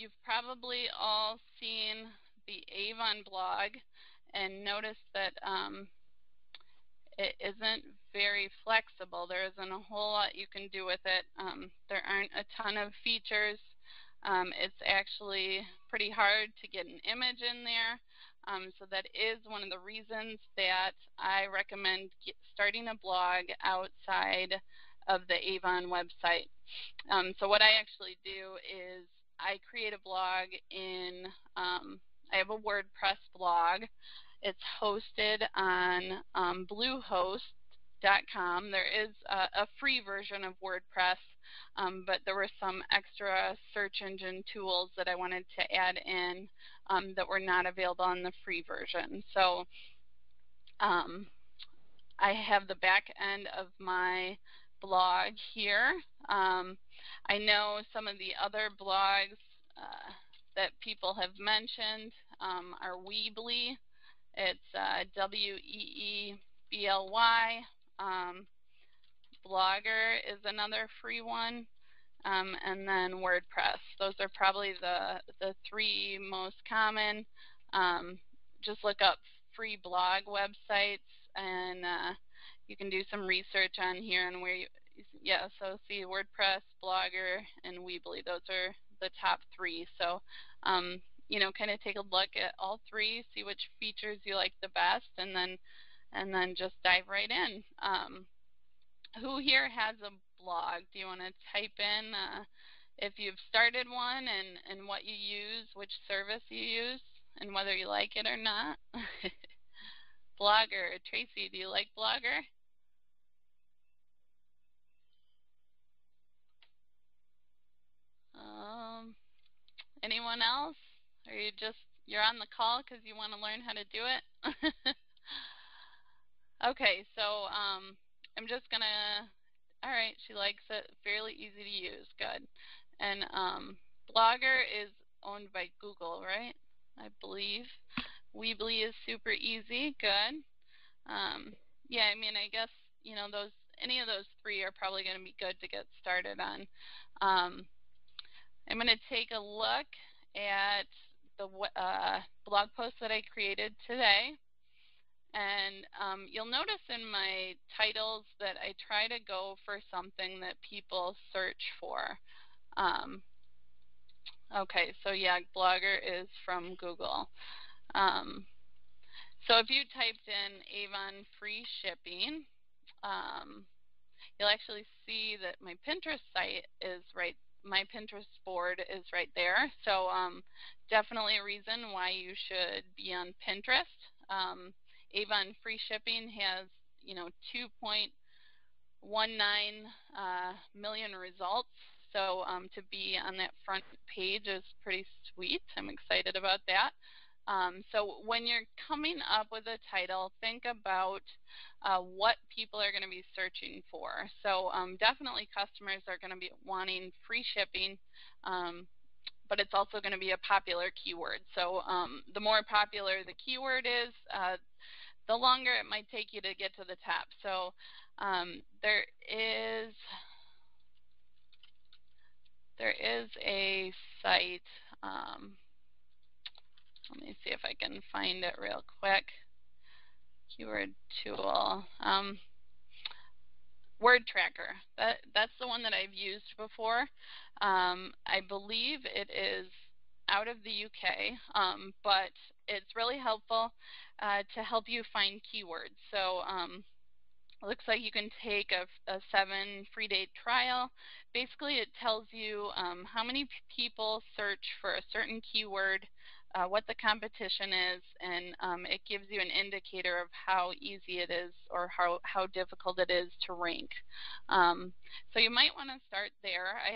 you've probably all seen the Avon blog and noticed that it isn't very flexible. There isn't a whole lot you can do with it. There aren't a ton of features. It's actually pretty hard to get an image in there. So that is one of the reasons that I recommend starting a blog outside of the Avon website. So what I actually do is I create a blog in, I have a WordPress blog. It's hosted on Bluehost.com. There is a free version of WordPress, but there were some extra search engine tools that I wanted to add in that were not available on the free version. So I have the back end of my blog here. I know some of the other blogs that people have mentioned are Weebly. It's W-E-E-B-L-Y. Blogger is another free one. And then WordPress. Those are probably the three most common. Just look up free blog websites, and you can do some research on here and where you, yeah, so see WordPress, Blogger, and Weebly. Those are the top three. So, you know, kind of take a look at all three, see which features you like the best, and then just dive right in. Who here has a blog? Do you want to type in if you've started one and what you use, which service you use, and whether you like it or not? Blogger. Tracy, do you like Blogger? Anyone else? Or you're on the call because you want to learn how to do it? Okay, so I'm just gonna, all right, she likes it, fairly easy to use, good. And Blogger is owned by Google, right? I believe. Weebly is super easy, good. Yeah, I mean, I guess, you know, any of those three are probably going to be good to get started on. I'm going to take a look at the blog post that I created today. And you'll notice in my titles that I try to go for something that people search for. Okay, so yeah, Blogger is from Google. So if you typed in Avon free shipping, you'll actually see that my Pinterest site is right, my Pinterest board is right there. So definitely a reason why you should be on Pinterest. Avon free shipping has, you know, 2.19 million results. So to be on that front page is pretty sweet. I'm excited about that. So when you're coming up with a title, think about what people are going to be searching for. So definitely customers are going to be wanting free shipping, but it's also going to be a popular keyword. So the more popular the keyword is, the longer it might take you to get to the top. So there is a site, let me see if I can find it real quick. Keyword tool. Word Tracker. That's the one that I've used before. I believe it is out of the UK, but it's really helpful to help you find keywords. So it looks like you can take a 7 free day trial. Basically, it tells you how many people search for a certain keyword, what the competition is, and it gives you an indicator of how easy it is or how difficult it is to rank. So you might want to start there. I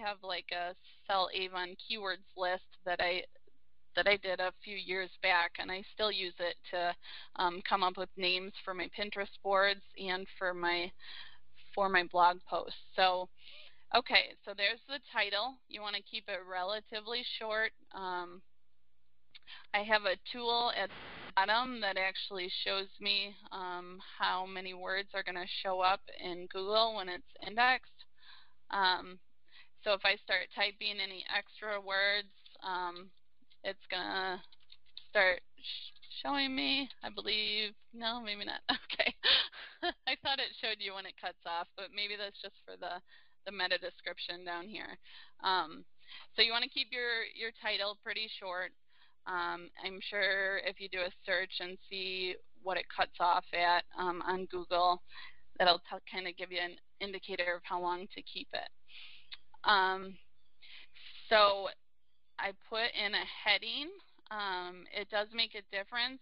have like a Sell Avon keywords list that I did a few years back, and I still use it to come up with names for my Pinterest boards and for my blog posts. So, okay, so there's the title. You want to keep it relatively short. I have a tool at the bottom that actually shows me how many words are going to show up in Google when it's indexed. So if I start typing any extra words, it's going to start showing me, I believe. No, maybe not. Okay. I thought it showed you when it cuts off, but maybe that's just for the meta description down here. So you want to keep your title pretty short. I'm sure if you do a search and see what it cuts off at on Google, that'll kind of give you an indicator of how long to keep it. So I put in a heading. It does make a difference.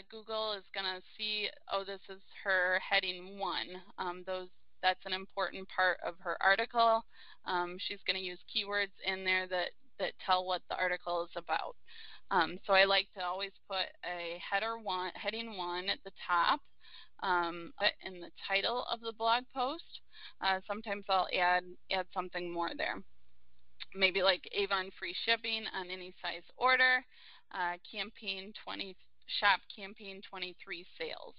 Google is going to see, oh, this is her heading 1. That's an important part of her article. She's going to use keywords in there that tell what the article is about. So I like to always put a heading 1 at the top in the title of the blog post. Sometimes I'll add something more there. Maybe like Avon free shipping on any size order, shop campaign 23 sales.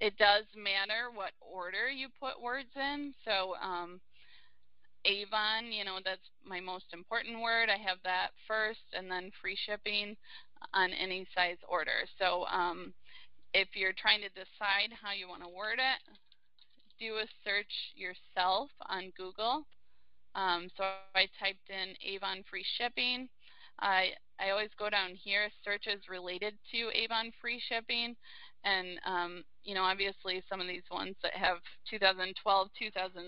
It does matter what order you put words in. So Avon, that's my most important word. I have that first, and then free shipping on any size order. So if you're trying to decide how you want to word it, do a search yourself on Google. So I typed in Avon free shipping. I always go down here, searches related to Avon free shipping, and obviously some of these ones that have 2012, 2013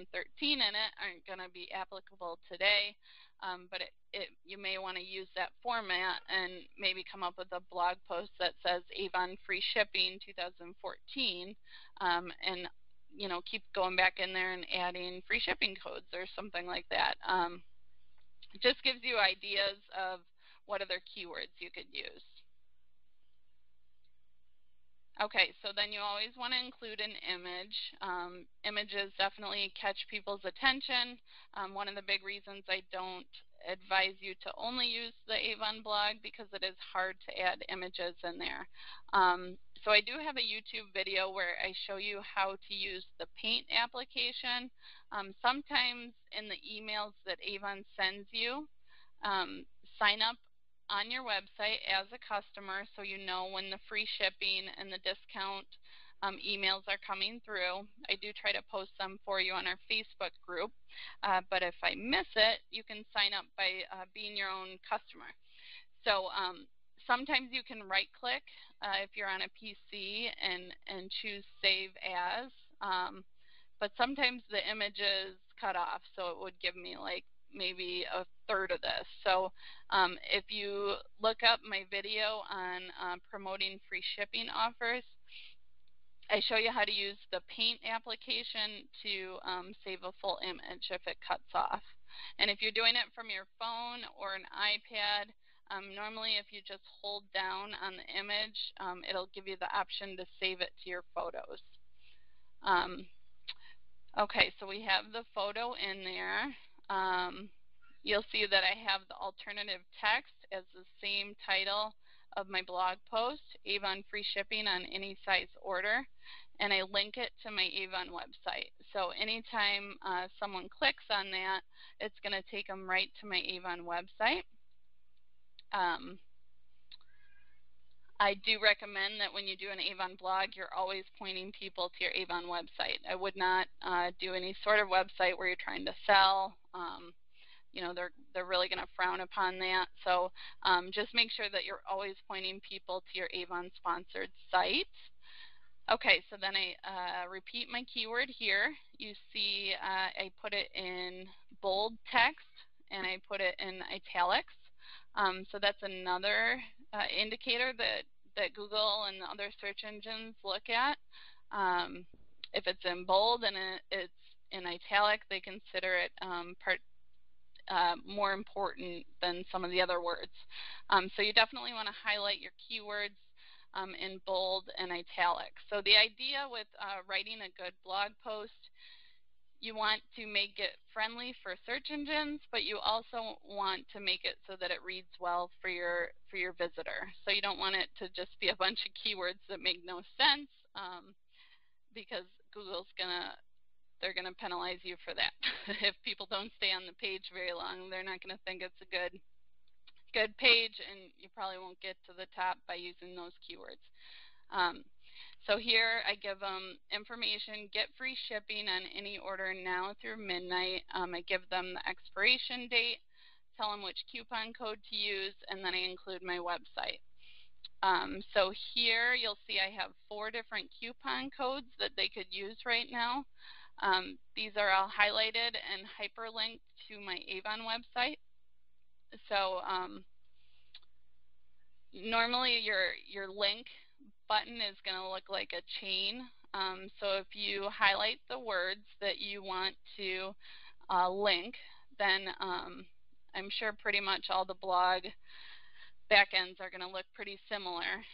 in it aren't going to be applicable today, but you may want to use that format and maybe come up with a blog post that says Avon free shipping 2014, and keep going back in there and adding free shipping codes or something like that. It just gives you ideas of what other keywords you could use. Okay, so then you always want to include an image. Images definitely catch people's attention. One of the big reasons I don't advise you to only use the Avon blog because it is hard to add images in there. So I do have a YouTube video where I show you how to use the paint application. Sometimes in the emails that Avon sends you, sign up on your website as a customer so you know when the free shipping and the discount emails are coming through. I do try to post them for you on our Facebook group, but if I miss it, you can sign up by being your own customer. So sometimes you can right-click if you're on a PC and choose Save As, but sometimes the images cut off, so it would give me like maybe a third of this. So if you look up my video on promoting free shipping offers, I show you how to use the paint application to save a full image if it cuts off. And if you're doing it from your phone or an iPad, normally if you just hold down on the image, it'll give you the option to save it to your photos. Okay, so we have the photo in there. You'll see that I have the alternative text as the same title of my blog post, Avon free shipping on any size order, and I link it to my Avon website. So anytime someone clicks on that, it's going to take them right to my Avon website. I do recommend that when you do an Avon blog, you're always pointing people to your Avon website. I would not do any sort of website where you're trying to sell. They're really going to frown upon that. So just make sure that you're always pointing people to your Avon sponsored site. Okay, so then I repeat my keyword here. You see I put it in bold text and I put it in italics. So that's another indicator that Google and the other search engines look at. If it's in bold and it's in italic, they consider it more important than some of the other words. So you definitely want to highlight your keywords in bold and italic. So the idea with writing a good blog post, you want to make it friendly for search engines, but you also want to make it so that it reads well for your visitor. So you don't want it to just be a bunch of keywords that make no sense, because Google's going to they're going to penalize you for that. If people don't stay on the page very long, they're not going to think it's a good page, and you probably won't get to the top by using those keywords. So here I give them information, get free shipping on any order now through midnight. I give them the expiration date, tell them which coupon code to use, and then I include my website. So here you'll see I have 4 different coupon codes that they could use right now. These are all highlighted and hyperlinked to my Avon website. So normally your link button is going to look like a chain. So if you highlight the words that you want to link, then I'm sure pretty much all the blog backends are going to look pretty similar.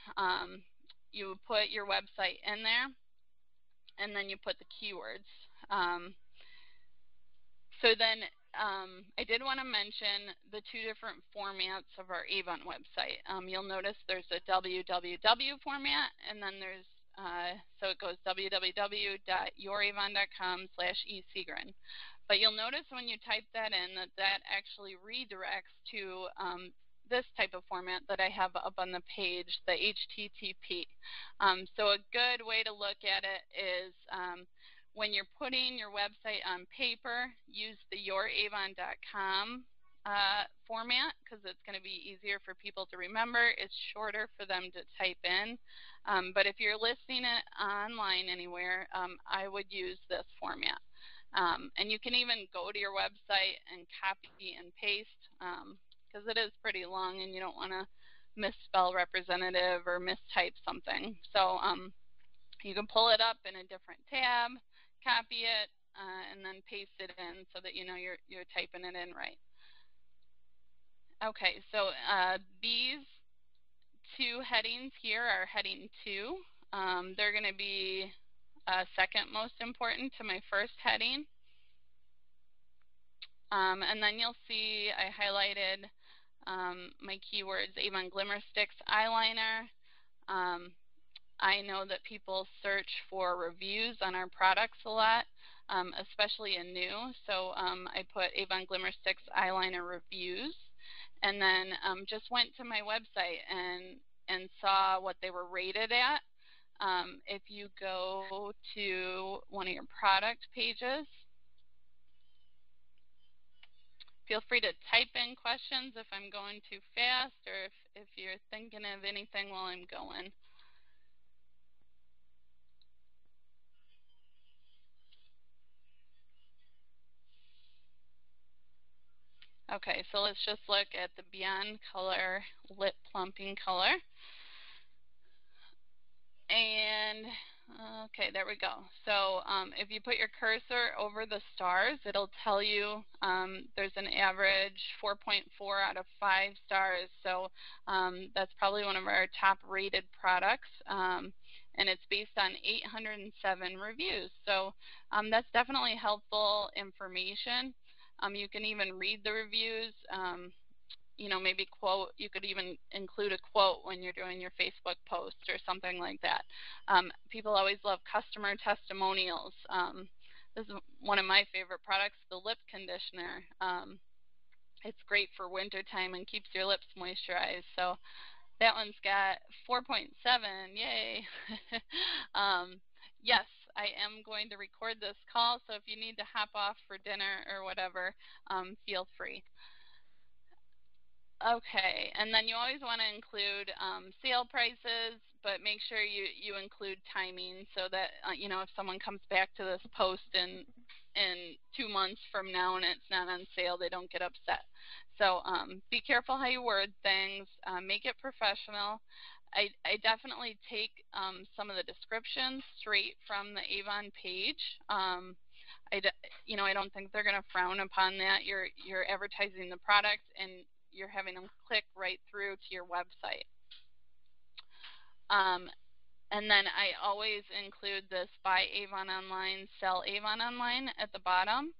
You put your website in there, and then you put the keywords. So then I did want to mention the 2 different formats of our Avon website. You'll notice there's a www format, and then there's so it goes www.youravon.com/eSegrin. But you'll notice when you type that in that actually redirects to this type of format that I have up on the page, the HTTP. So a good way to look at it is when you're putting your website on paper, use the youravon.com format, because it's going to be easier for people to remember. It's shorter for them to type in. But if you're listing it online anywhere, I would use this format. And you can even go to your website and copy and paste, because it is pretty long and you don't want to misspell representative or mistype something. So you can pull it up in a different tab, copy it, and then paste it in so that you know you're typing it in right. Okay, so these 2 headings here are heading 2. They're going to be second most important to my first heading. And then you'll see I highlighted my keywords, Avon Glimmer Sticks Eyeliner. I know that people search for reviews on our products a lot, especially in new. So I put Avon Glimmer Sticks Eyeliner Reviews, and then just went to my website and saw what they were rated at. If you go to one of your product pages, feel free to type in questions if I'm going too fast, or if you're thinking of anything while I'm going. Okay, so let's just look at the Beyond Color Lip Plumping Color. And okay, there we go. So if you put your cursor over the stars, it'll tell you there's an average 4.4 out of 5 stars. So that's probably one of our top rated products. And it's based on 807 reviews. So that's definitely helpful information. You can even read the reviews. You know, maybe quote, you could even include a quote when you're doing your Facebook post or something like that. People always love customer testimonials. This is one of my favorite products, the lip conditioner. It's great for wintertime and keeps your lips moisturized. So that one's got 4.7, yay. Yes, I am going to record this call, so if you need to hop off for dinner or whatever, feel free. Okay, and then you always want to include sale prices, but make sure you include timing so that, you know, if someone comes back to this post in 2 months from now and it's not on sale, they don't get upset. So be careful how you word things, make it professional. I definitely take some of the descriptions straight from the Avon page. You know, I don't think they're going to frown upon that. You're advertising the product and you're having them click right through to your website. And then I always include this Buy Avon Online, Sell Avon Online at the bottom,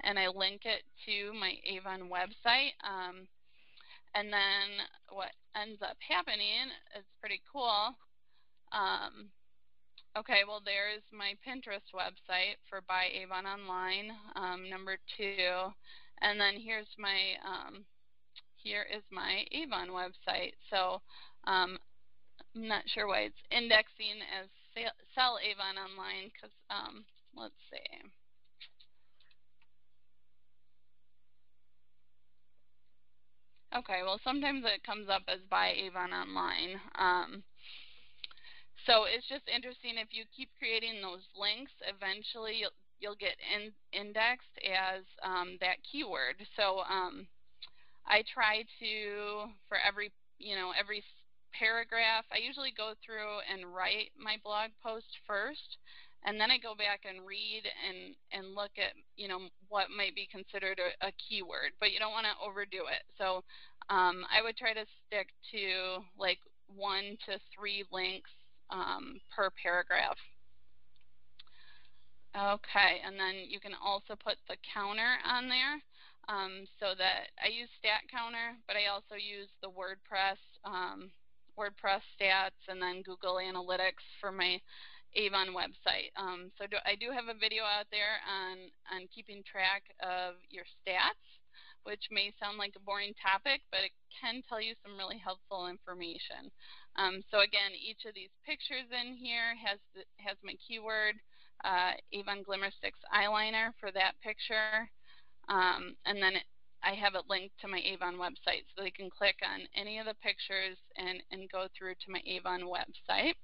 and I link it to my Avon website. And then what ends up happening is pretty cool. Okay, well, there's my Pinterest website for Buy Avon Online, number 2, and then here is my Avon website. So I'm not sure why it's indexing as Sell Avon Online, because let's see. Okay, well, sometimes it comes up as Buy Avon Online. So it's just interesting, if you keep creating those links, eventually you'll get indexed as that keyword. So I try to, for every paragraph, I usually go through and write my blog post first, and then I go back and read and look at, what might be considered a keyword, but you don't want to overdo it. So I would try to stick to like 1 to 3 links per paragraph. Okay, and then you can also put the counter on there. So that I use Stat Counter, but I also use the WordPress stats, and then Google Analytics for my Avon website. So I do have a video out there on keeping track of your stats, which may sound like a boring topic, but it can tell you some really helpful information. So again, each of these pictures in here has my keyword, Avon Glimmer Sticks eyeliner for that picture, and then I have it linked to my Avon website, so they can click on any of the pictures and go through to my Avon website.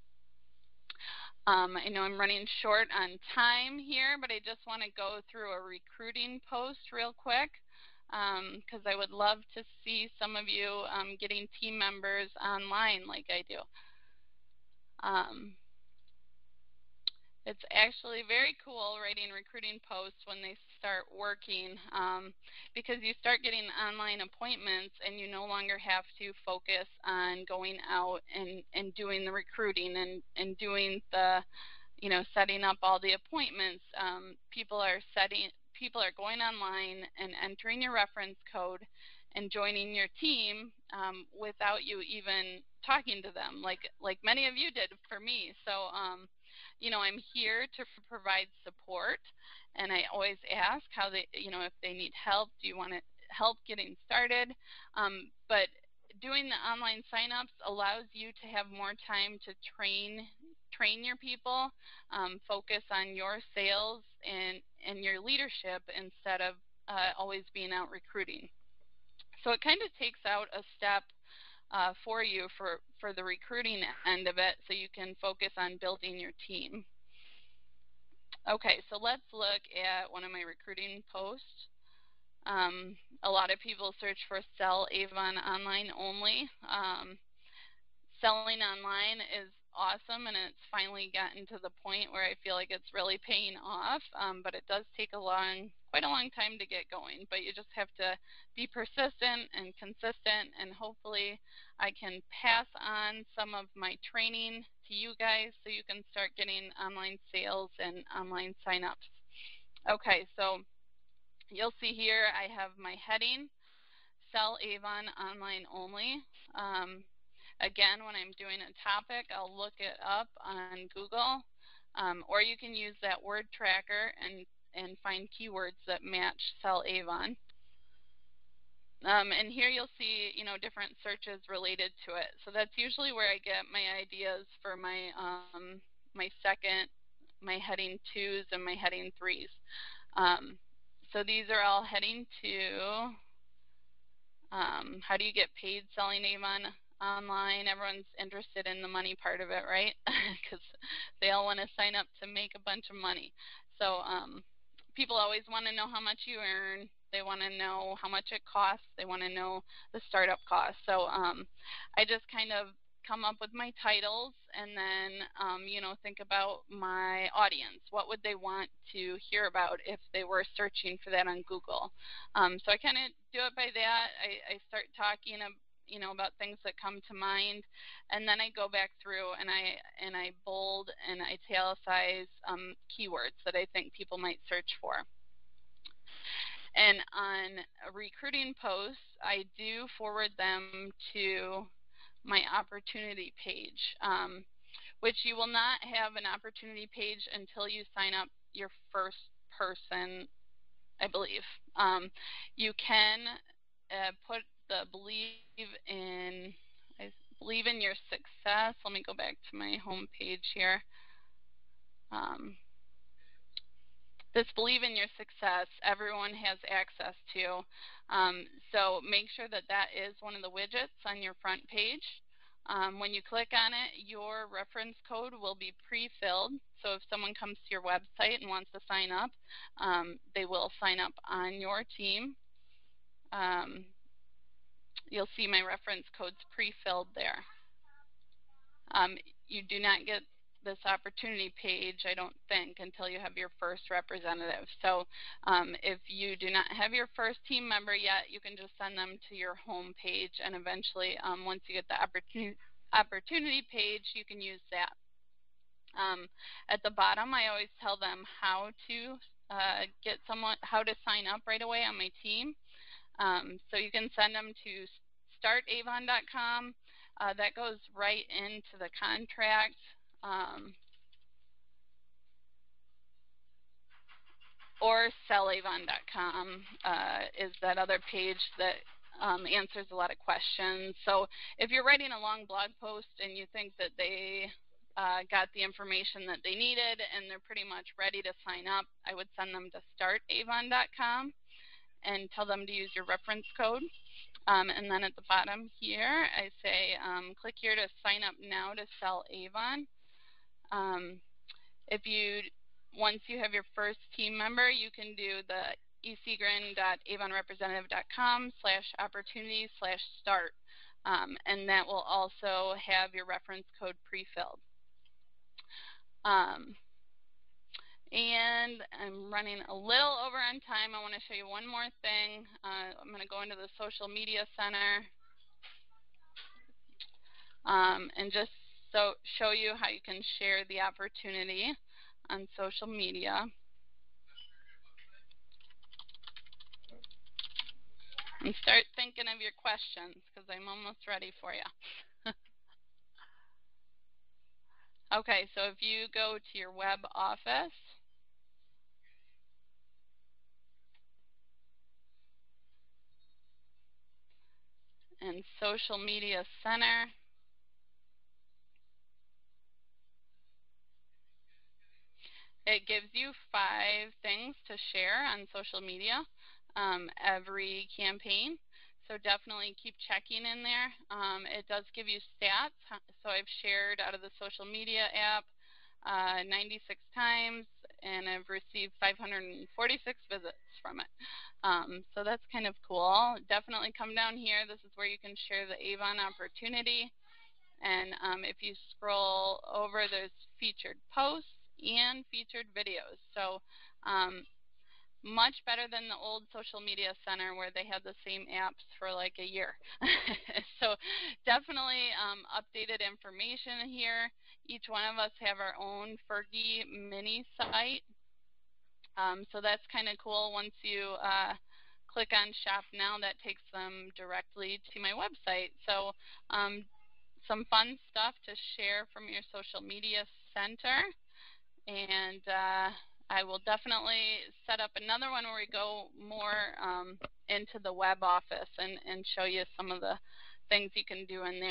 I know I'm running short on time here, but I just want to go through a recruiting post real quick, because I would love to see some of you getting team members online like I do. It's actually very cool writing recruiting posts when they start working, because you start getting online appointments and you no longer have to focus on going out and doing the recruiting and doing the, setting up all the appointments. People are going online and entering your reference code and joining your team without you even talking to them, like many of you did for me. So I'm here to provide support, and I always ask how they, if they need help. Do you want help getting started? But doing the online signups allows you to have more time to train your people, focus on your sales and your leadership instead of always being out recruiting. So it kind of takes out a step for you for the recruiting end of it, so you can focus on building your team. Okay, so let's look at one of my recruiting posts. A lot of people search for Sell Avon Online only. Selling online is awesome, and it's finally gotten to the point where I feel like it's really paying off, but it does take quite a long time to get going. But you just have to be persistent and consistent, and hopefully I can pass on some of my training to you guys so you can start getting online sales and online signups. Okay, so you'll see here I have my heading, Sell Avon Online Only. Again, when I'm doing a topic, I'll look it up on Google, or you can use that word tracker and find keywords that match Sell Avon. And here you'll see, different searches related to it. So that's usually where I get my ideas for my my heading 2s and my heading 3s. So these are all heading 2. How do you get paid selling Avon online? Everyone's interested in the money part of it, right? Because they all want to sign up to make a bunch of money. So people always want to know how much you earn. They want to know how much it costs. They want to know the startup costs. So I just kind of come up with my titles, and then think about my audience. What would they want to hear about if they were searching for that on Google? So I kind of do it by that. I start talking about things that come to mind, and then I go back through and I bold and italicize keywords that I think people might search for. And on recruiting posts, I do forward them to my opportunity page. which you will not have an opportunity page until you sign up your first person, I believe. You can put the I believe in your success. Let me go back to my home page here. This believe in your success, everyone has access to. So make sure that that is one of the widgets on your front page. When you click on it, your reference code will be pre-filled. So if someone comes to your website and wants to sign up, they will sign up on your team. You'll see my reference codes pre-filled there. You do not get this opportunity page, I don't think, until you have your first representative. So if you do not have your first team member yet, you can just send them to your home page, and eventually once you get the opportunity page, you can use that. At the bottom, I always tell them how to how to sign up right away on my team. So you can send them to startavon.com. That goes right into the contract. Or sellavon.com is that other page that answers a lot of questions. So if you're writing a long blog post and you think that they got the information that they needed and they're pretty much ready to sign up, I would send them to startavon.com and tell them to use your reference code. And then at the bottom here, I say, click here to sign up now to sell Avon. Once you have your first team member, you can do the esigren.avonrepresentative.com/opportunities/start. And that will also have your reference code pre-filled. And I'm running a little over on time. I want to show you one more thing. I'm going to go into the social media center and just show you how you can share the opportunity on social media. And start thinking of your questions because I'm almost ready for you. Okay, so if you go to your web office, and social media center, it gives you 5 things to share on social media every campaign. So definitely keep checking in there. It does give you stats. So I've shared out of the social media app 96 times, and I've received 546 visits from it. So that's kind of cool. Definitely come down here. This is where you can share the Avon opportunity. And if you scroll over, there's featured posts and featured videos. So much better than the old social media center where they had the same apps for like a year. So definitely updated information here. Each one of us have our own Fergie mini site. So that's kind of cool. Once you click on shop now, that takes them directly to my website. So some fun stuff to share from your social media center. And I will definitely set up another one where we go more into the web office and show you some of the things you can do in there.